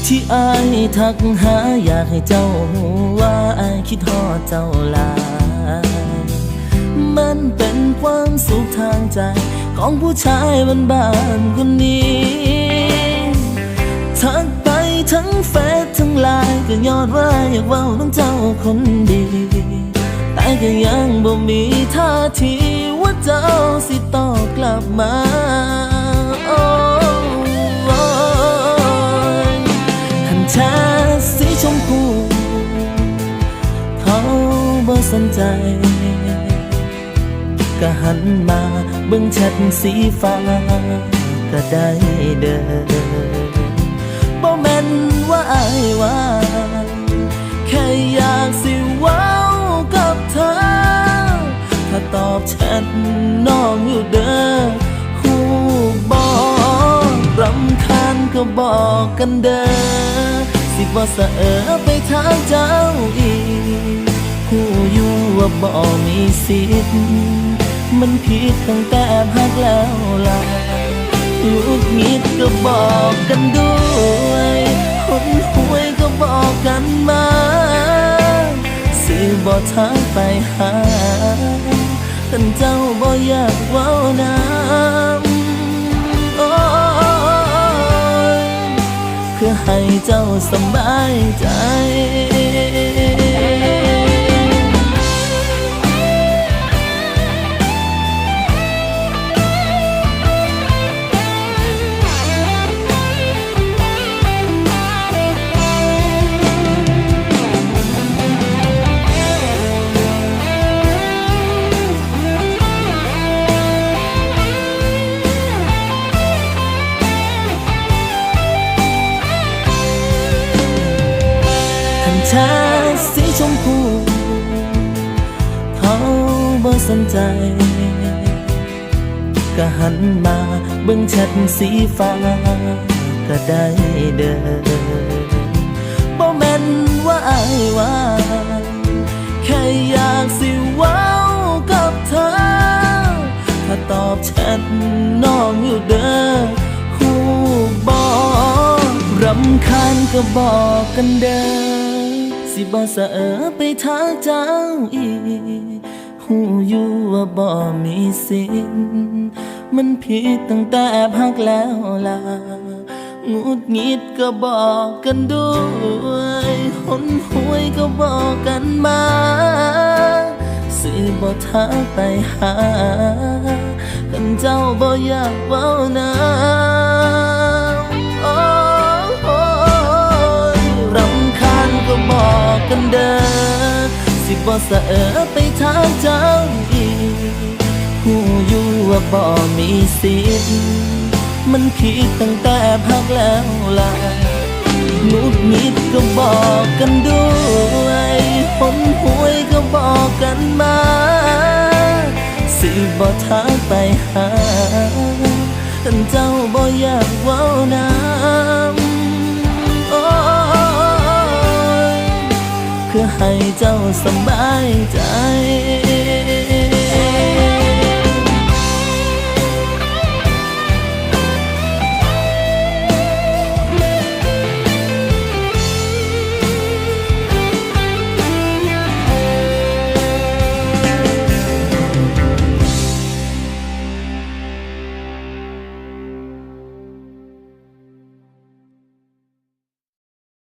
ที่อายทักหาอยากให้เจ้าหูว่าอายคิดฮอดเจ้าหลายมันเป็นความสุขทางใจของผู้ชายบ้านๆคนนี้ทักไปทั้งเฟซทั้งไลน์ก็ยอดว่าอยากเว้าน้องเจ้าคนดีแต่ก็ยังบ่มีท่าทีว่าเจ้าสิตอบกลับมาหันแชทสีชมพูเขาบ่สนใจก็หันมาเบิ่งแชทสีฟ้าก็ได้เด้อบ่แม่นว่าอายว่าแค่อยากสิเว้ากับเธอถ้าตอบแชทน้องอยู่เด้อฮู้บ่รำคาญก็บอกกันเด้อสิบ่สะไปทางเจ้าอีกฮู้อยู่ว่าบ่มีสิทธิ์มันผิดตั้งแต่พักแล้วล่ะหงุดหงิดก็บอกกันด้วยหนหวยก็บอกกันมาสิบ่ทักไปหาคันเจ้าบ่อยากเว้าน้ำโอ้ยเพื่อให้เจ้าสบายใจแชทสีชมพูเขาบ่สนใจก็หันมาเบิ่งแชทสีฟ้าก็ได้เด้อบ่แม่นว่าอายว่าแค่อยากสิเว้ากับเธอถ้าตอบแชทน้องอยู่เด้อฮู้บ่รำคาญก็บอกกันเด้อสิบ่สะไปทางเจ้าอีกฮู้อยู่ว่าบ่มีสิทธิ์มันผิดตั้งแต่พักแล้วล่ะหงุดหงิดก็บอกกันด้วยหนหวยก็บอกกันมาสิบ่ทักไปหาคันเจ้าบ่อยากเว้าน้ำก็บอกกันเด้อสิบ่สะไปทางเจ้าอีกฮู้อยู่ว่าบ่มีสิทธิ์มันผิดตั้งแต่พักแล้วล่ะหงุดหงิดก็บอกกันด้วยหนหวยก็บอกกันมาสิบ่ทักไปหาคันเจ้าบ่อยากเว้าน้ำเพื่อให้เจ้าสบายใจ